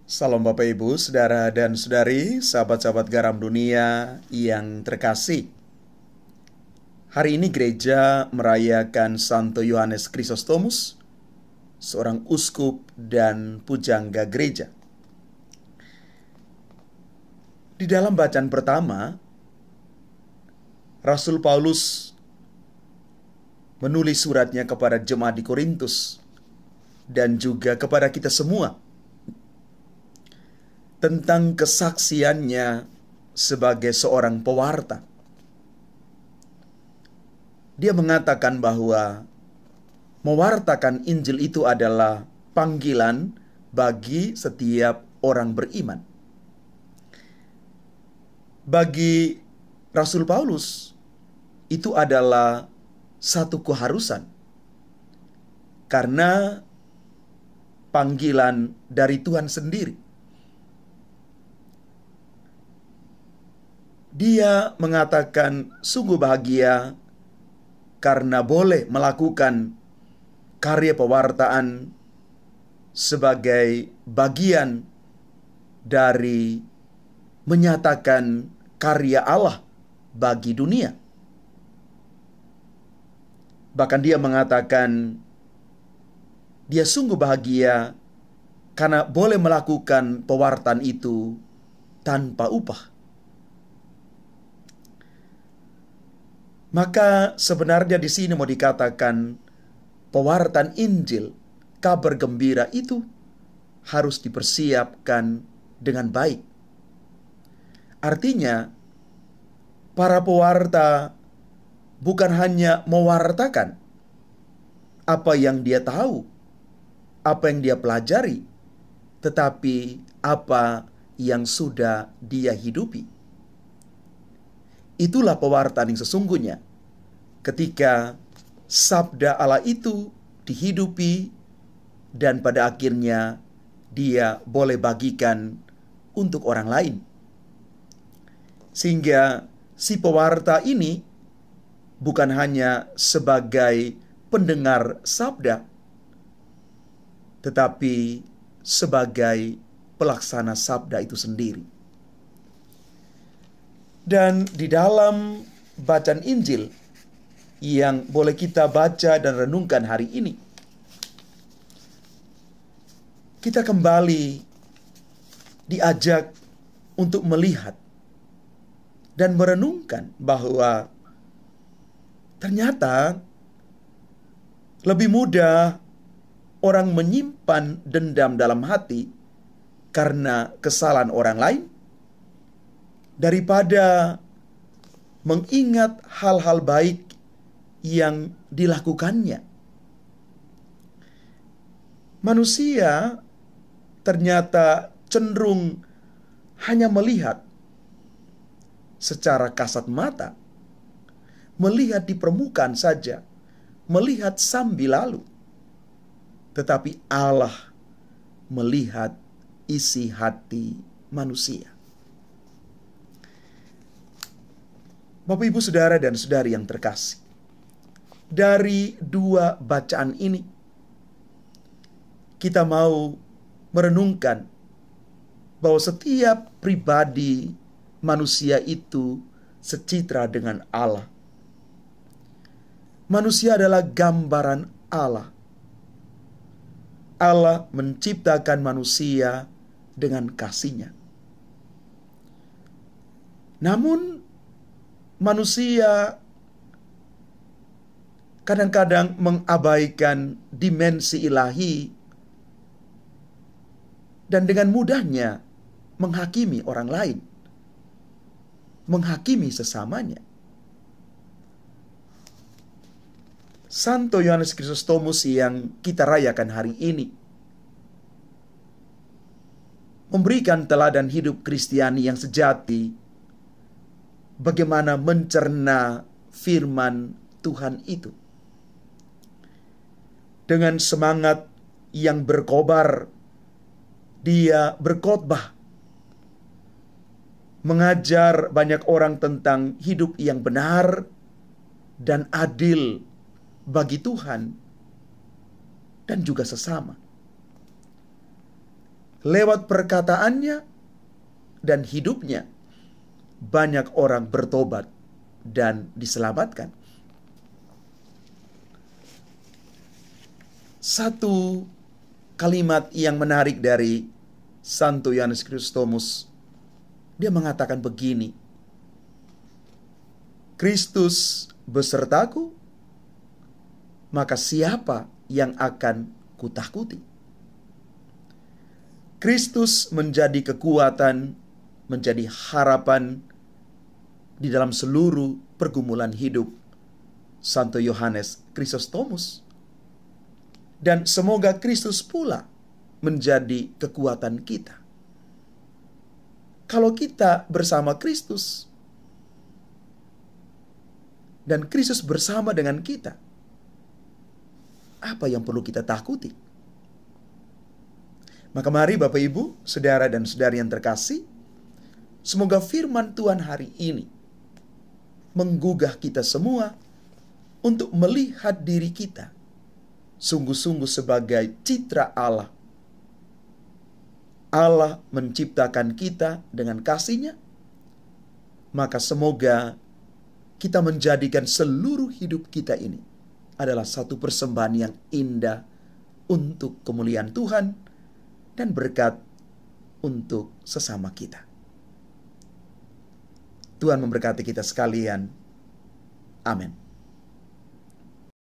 Salam Bapak Ibu, Saudara dan Saudari, sahabat-sahabat garam dunia yang terkasih. Hari ini gereja merayakan Santo Yohanes Chrysostomus, seorang uskup dan pujangga gereja. Di dalam bacaan pertama, Rasul Paulus menulis suratnya kepada jemaat di Korintus dan juga kepada kita semua tentang kesaksiannya sebagai seorang pewarta. Dia mengatakan bahwa mewartakan Injil itu adalah panggilan bagi setiap orang beriman. Bagi Rasul Paulus, itu adalah satu keharusan, karena panggilan dari Tuhan sendiri. Dia mengatakan sungguh bahagia karena boleh melakukan karya pewartaan sebagai bagian dari menyatakan karya Allah bagi dunia. Bahkan dia mengatakan dia sungguh bahagia karena boleh melakukan pewartaan itu tanpa upah. Maka sebenarnya di sini mau dikatakan pewartaan Injil, kabar gembira itu harus dipersiapkan dengan baik. Artinya, para pewarta bukan hanya mewartakan apa yang dia tahu, apa yang dia pelajari, tetapi apa yang sudah dia hidupi. Itulah pewartaan yang sesungguhnya, ketika sabda Allah itu dihidupi dan pada akhirnya dia boleh bagikan untuk orang lain. Sehingga si pewarta ini bukan hanya sebagai pendengar sabda, tetapi sebagai pelaksana sabda itu sendiri. Dan di dalam bacaan Injil yang boleh kita baca dan renungkan hari ini, kita kembali diajak untuk melihat dan merenungkan bahwa ternyata lebih mudah orang menyimpan dendam dalam hati karena kesalahan orang lain daripada mengingat hal-hal baik yang dilakukannya. Manusia ternyata cenderung hanya melihat secara kasat mata, melihat di permukaan saja, melihat sambil lalu. Tetapi Allah melihat isi hati manusia. Bapak, Ibu, Saudara, dan Saudari yang terkasih, dari dua bacaan ini kita mau merenungkan bahwa setiap pribadi manusia itu secitra dengan Allah. Manusia adalah gambaran Allah. Allah menciptakan manusia dengan kasih-Nya. Namun manusia kadang-kadang mengabaikan dimensi ilahi dan dengan mudahnya menghakimi orang lain, menghakimi sesamanya. Santo Yohanes Chrysostomus yang kita rayakan hari ini memberikan teladan hidup Kristiani yang sejati, bagaimana mencerna firman Tuhan itu. Dengan semangat yang berkobar, dia berkhotbah, mengajar banyak orang tentang hidup yang benar dan adil bagi Tuhan dan juga sesama. Lewat perkataannya dan hidupnya, banyak orang bertobat dan diselamatkan. Satu kalimat yang menarik dari Santo Yohanes Chrysostomus, dia mengatakan begini, Kristus besertaku, maka siapa yang akan kutakuti? Kristus menjadi kekuatan, menjadi harapan di dalam seluruh pergumulan hidup Santo Yohanes Chrysostomus. Dan semoga Kristus pula menjadi kekuatan kita. Kalau kita bersama Kristus dan Kristus bersama dengan kita, apa yang perlu kita takuti? Maka mari Bapak Ibu, saudara dan saudari yang terkasih, semoga firman Tuhan hari ini menggugah kita semua untuk melihat diri kita sungguh-sungguh sebagai citra Allah. Allah menciptakan kita dengan kasih-Nya, maka semoga kita menjadikan seluruh hidup kita ini adalah satu persembahan yang indah untuk kemuliaan Tuhan dan berkat untuk sesama kita. Tuhan memberkati kita sekalian. Amin.